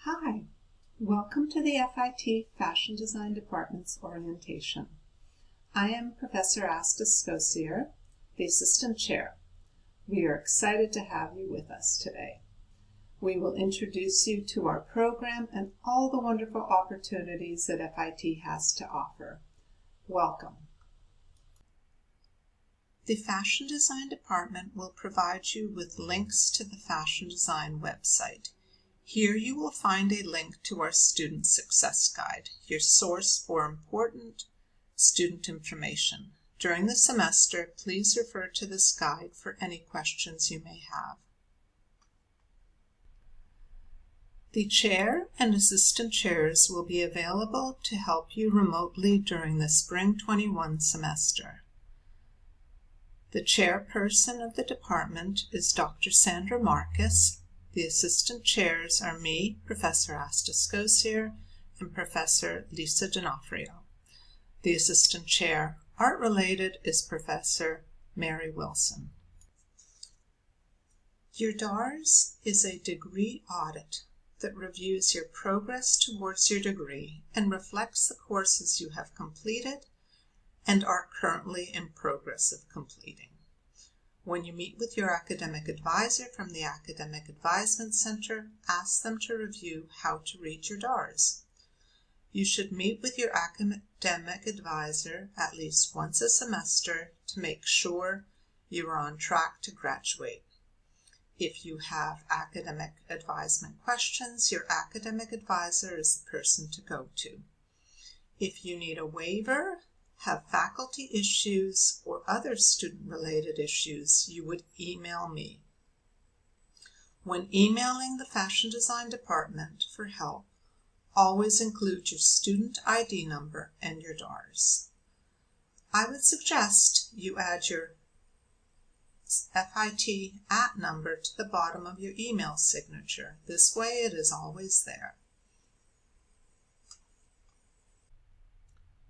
Hi, welcome to the FIT Fashion Design Department's orientation. I am Professor Asta Skocier, the Assistant Chair. We are excited to have you with us today. We will introduce you to our program and all the wonderful opportunities that FIT has to offer. Welcome. The Fashion Design Department will provide you with links to the Fashion Design website. Here you will find a link to our Student Success Guide, your source for important student information. During the semester, please refer to this guide for any questions you may have. The chair and assistant chairs will be available to help you remotely during the Spring 21 semester. The chairperson of the department is Dr. Sandra Marcus. The assistant chairs are me, Professor Asta Skocier, and Professor Lisa D'Onofrio. The assistant chair, art-related, is Professor Mary Wilson. Your DARS is a degree audit that reviews your progress towards your degree and reflects the courses you have completed and are currently in progress of completing. When you meet with your academic advisor from the Academic Advisement Center, ask them to review how to read your DARS. You should meet with your academic advisor at least once a semester to make sure you are on track to graduate. If you have academic advisement questions, your academic advisor is the person to go to. If you need a waiver, have faculty issues, or other student-related issues, you would email me. When emailing the Fashion Design Department for help, always include your student ID number and your DARS. I would suggest you add your FIT @ number to the bottom of your email signature. This way it is always there.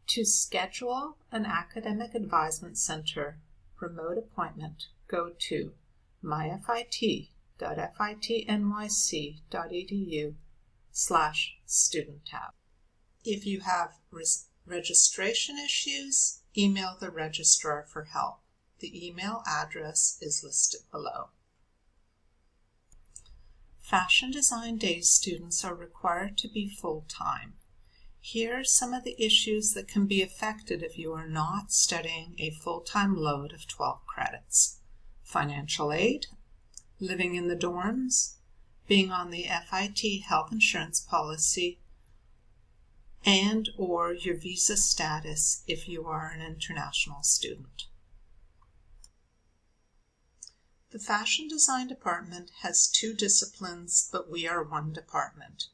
To schedule an Academic Advisement Center remote appointment, go to myfit.fitnyc.edu/student tab. If you have registration issues, email the registrar for help. The email address is listed below. Fashion Design Day students are required to be full-time. Here are some of the issues that can be affected if you are not studying a full-time load of 12 credits. Financial aid, living in the dorms, being on the FIT health insurance policy, and or your visa status if you are an international student. The Fashion Design Department has 2 disciplines, but we are one department.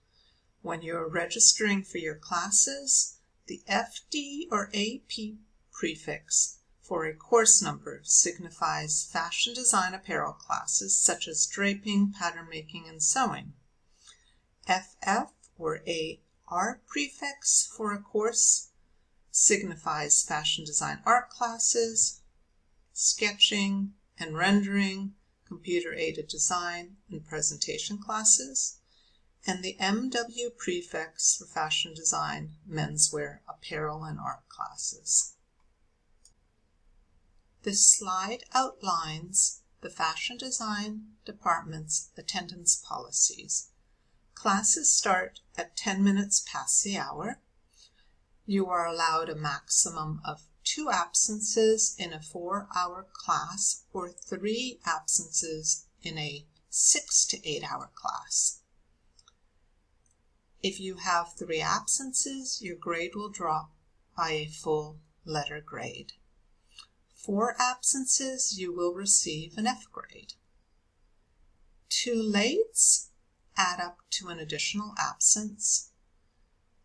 When you are registering for your classes, the FD or AP prefix for a course number signifies fashion design apparel classes such as draping, pattern making, and sewing. FF or AR prefix for a course signifies fashion design art classes, sketching and rendering, computer-aided design, and presentation classes. And the MW prefix for fashion design, menswear, apparel, and art classes. This slide outlines the Fashion Design Department's attendance policies. Classes start at 10 minutes past the hour. You are allowed a maximum of 2 absences in a 4-hour class or 3 absences in a 6 to 8 hour class. If you have 3 absences, your grade will drop by a full letter grade. 4 absences, you will receive an F grade. 2 lates add up to an additional absence.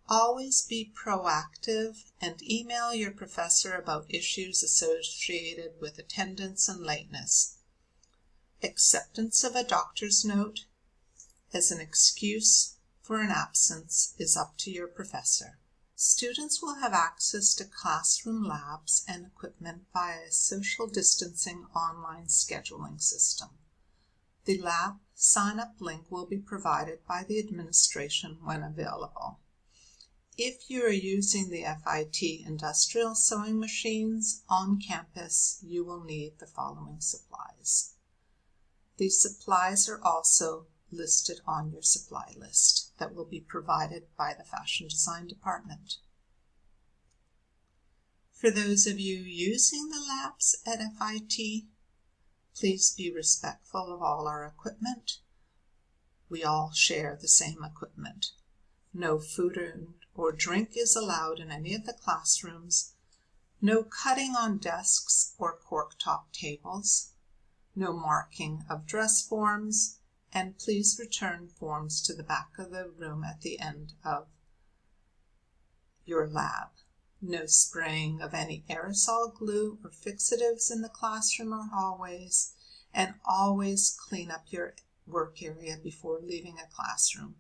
Always be proactive and email your professor about issues associated with attendance and lateness. Acceptance of a doctor's note as an excuse for an absence is up to your professor. Students will have access to classroom labs and equipment via a social distancing online scheduling system. The lab sign-up link will be provided by the administration when available. If you are using the FIT industrial sewing machines on campus, you will need the following supplies. These supplies are also listed on your supply list that will be provided by the Fashion Design Department. For those of you using the labs at FIT, please be respectful of all our equipment. We all share the same equipment. No food or drink is allowed in any of the classrooms. No cutting on desks or cork-top tables. No marking of dress forms. And please return forms to the back of the room at the end of your lab. No spraying of any aerosol glue or fixatives in the classroom or hallways, and always clean up your work area before leaving a classroom.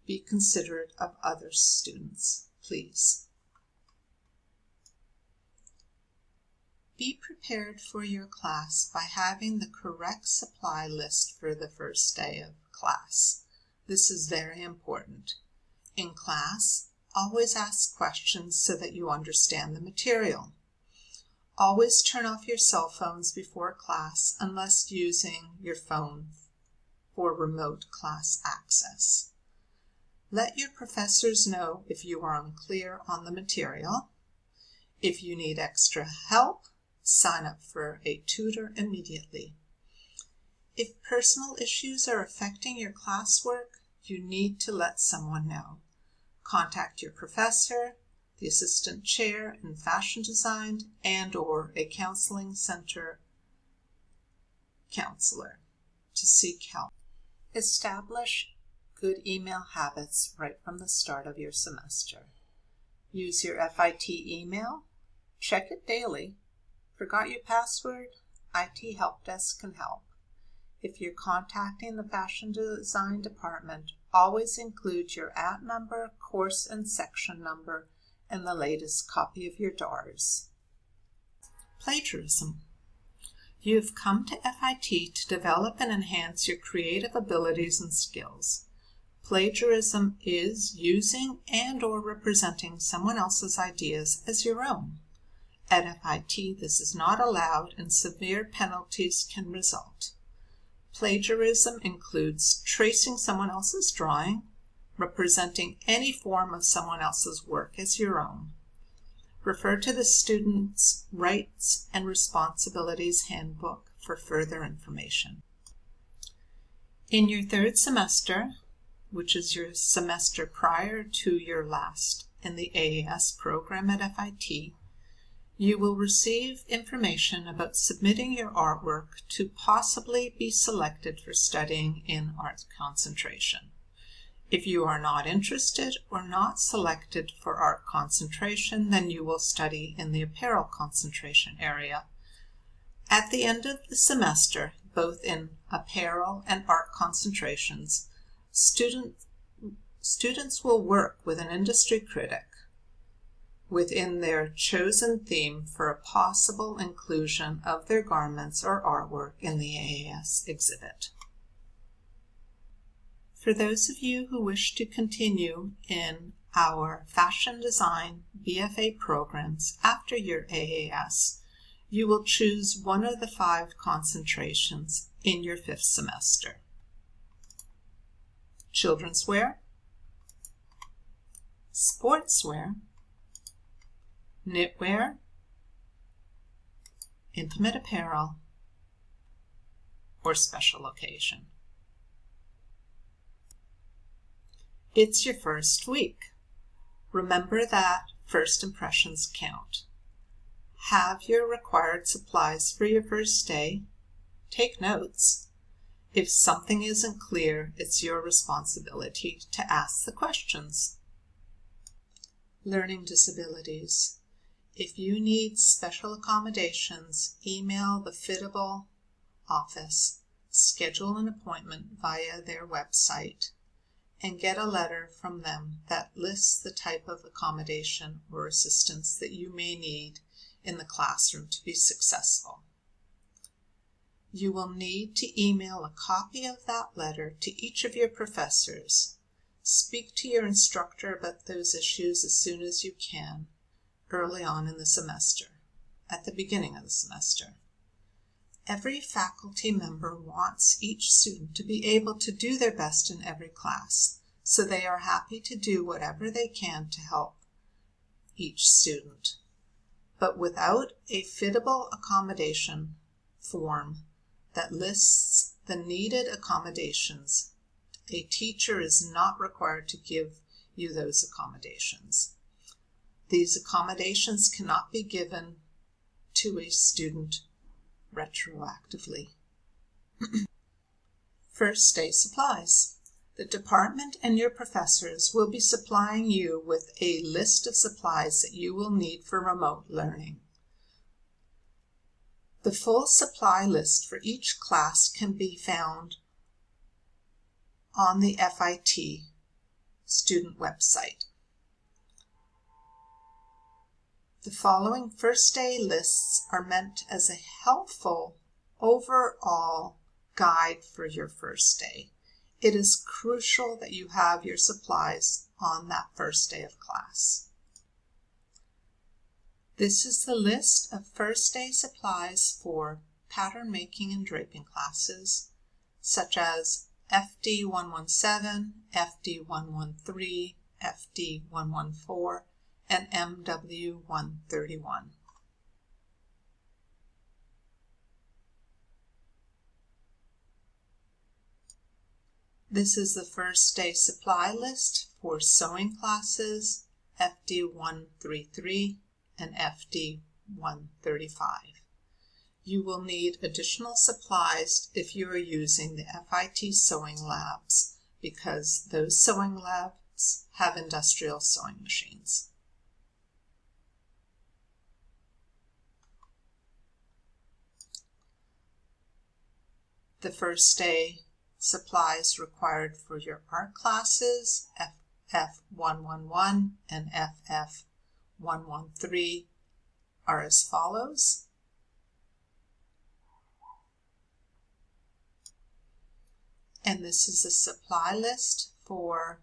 Be considerate of other students, please. Be prepared for your class by having the correct supply list for the first day of class. This is very important. In class, always ask questions so that you understand the material. Always turn off your cell phones before class unless using your phone for remote class access. Let your professors know if you are unclear on the material. If you need extra help, sign up for a tutor immediately. If personal issues are affecting your classwork, you need to let someone know. Contact your professor, the assistant chair in fashion design, and/or a counseling center counselor to seek help. Establish good email habits right from the start of your semester. Use your FIT email. Check it daily. Forgot your password? IT Help Desk can help. If you're contacting the Fashion Design Department, always include your @ number, course and section number, and the latest copy of your DARS. Plagiarism. You've come to FIT to develop and enhance your creative abilities and skills. Plagiarism is using and/or representing someone else's ideas as your own. At FIT, this is not allowed and severe penalties can result. Plagiarism includes tracing someone else's drawing, representing any form of someone else's work as your own. Refer to the Students' Rights and Responsibilities Handbook for further information. In your third semester, which is your semester prior to your last in the AAS program at FIT, you will receive information about submitting your artwork to possibly be selected for studying in art concentration. If you are not interested or not selected for art concentration, then you will study in the apparel concentration area. At the end of the semester, both in apparel and art concentrations, students will work with an industry critic within their chosen theme for a possible inclusion of their garments or artwork in the AAS exhibit. For those of you who wish to continue in our fashion design BFA programs after your AAS, you will choose one of the 5 concentrations in your 5th semester. Children's wear, sportswear, knitwear, intimate apparel, or special occasion. It's your first week. Remember that first impressions count. Have your required supplies for your first day. Take notes. If something isn't clear, it's your responsibility to ask the questions. Learning disabilities. If you need special accommodations, email the Fitable office, schedule an appointment via their website, and get a letter from them that lists the type of accommodation or assistance that you may need in the classroom to be successful. You will need to email a copy of that letter to each of your professors. Speak to your instructor about those issues as soon as you can, early on in the semester, at the beginning of the semester. Every faculty member wants each student to be able to do their best in every class, so they are happy to do whatever they can to help each student. But without a fittable accommodation form that lists the needed accommodations, a teacher is not required to give you those accommodations. These accommodations cannot be given to a student retroactively. First day supplies. The department and your professors will be supplying you with a list of supplies that you will need for remote learning. The full supply list for each class can be found on the FIT student website. The following first day lists are meant as a helpful overall guide for your first day. It is crucial that you have your supplies on that first day of class. This is the list of first day supplies for pattern making and draping classes, such as FD 117, FD 113, FD 114, and MW 131. This is the first day supply list for sewing classes, FD 133 and FD 135. You will need additional supplies if you are using the FIT sewing labs, because those sewing labs have industrial sewing machines. The first day supplies required for your art classes, FF111 and FF113, are as follows. And this is a supply list for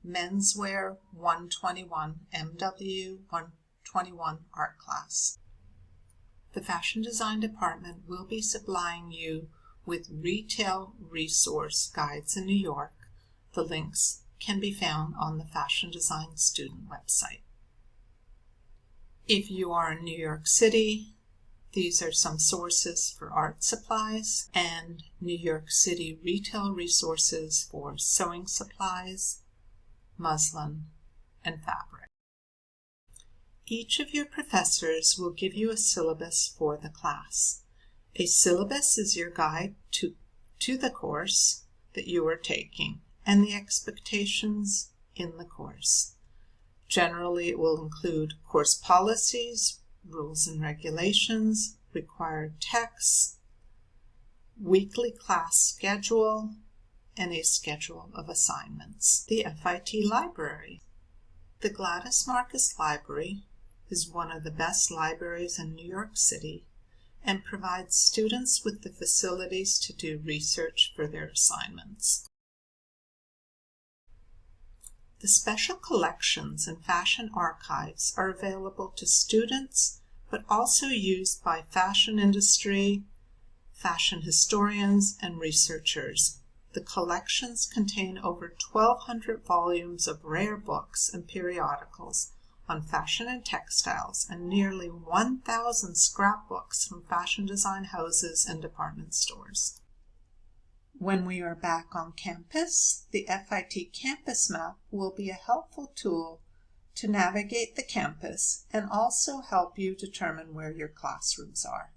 menswear 121, MW 121 art class. The fashion design department will be supplying you with retail resource guides in New York. The links can be found on the Fashion Design student website. If you are in New York City, these are some sources for art supplies and New York City retail resources for sewing supplies, muslin, and fabric. Each of your professors will give you a syllabus for the class. A syllabus is your guide to the course that you are taking and the expectations in the course. Generally, it will include course policies, rules and regulations, required texts, weekly class schedule, and a schedule of assignments. The FIT Library. The Gladys Marcus Library is one of the best libraries in New York City and provides students with the facilities to do research for their assignments. The special collections and fashion archives are available to students, but also used by fashion industry, fashion historians, and researchers. The collections contain over 1,200 volumes of rare books and periodicals on fashion and textiles, and nearly 1,000 scrapbooks from fashion design houses and department stores. When we are back on campus, the FIT Campus Map will be a helpful tool to navigate the campus and also help you determine where your classrooms are.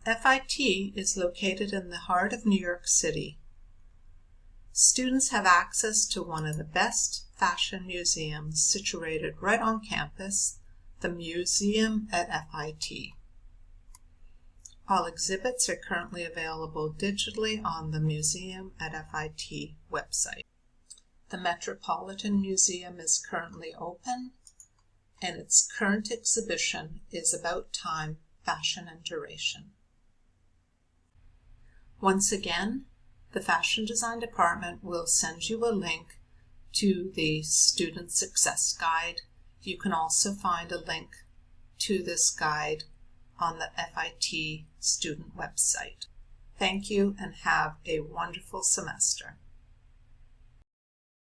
FIT is located in the heart of New York City. Students have access to one of the best fashion museums situated right on campus, the Museum at FIT. All exhibits are currently available digitally on the Museum at FIT website. The Metropolitan Museum is currently open, and its current exhibition is About Time, Fashion and Duration. Once again, the Fashion Design Department will send you a link to the Student Success Guide. You can also find a link to this guide on the FIT student website. Thank you and have a wonderful semester.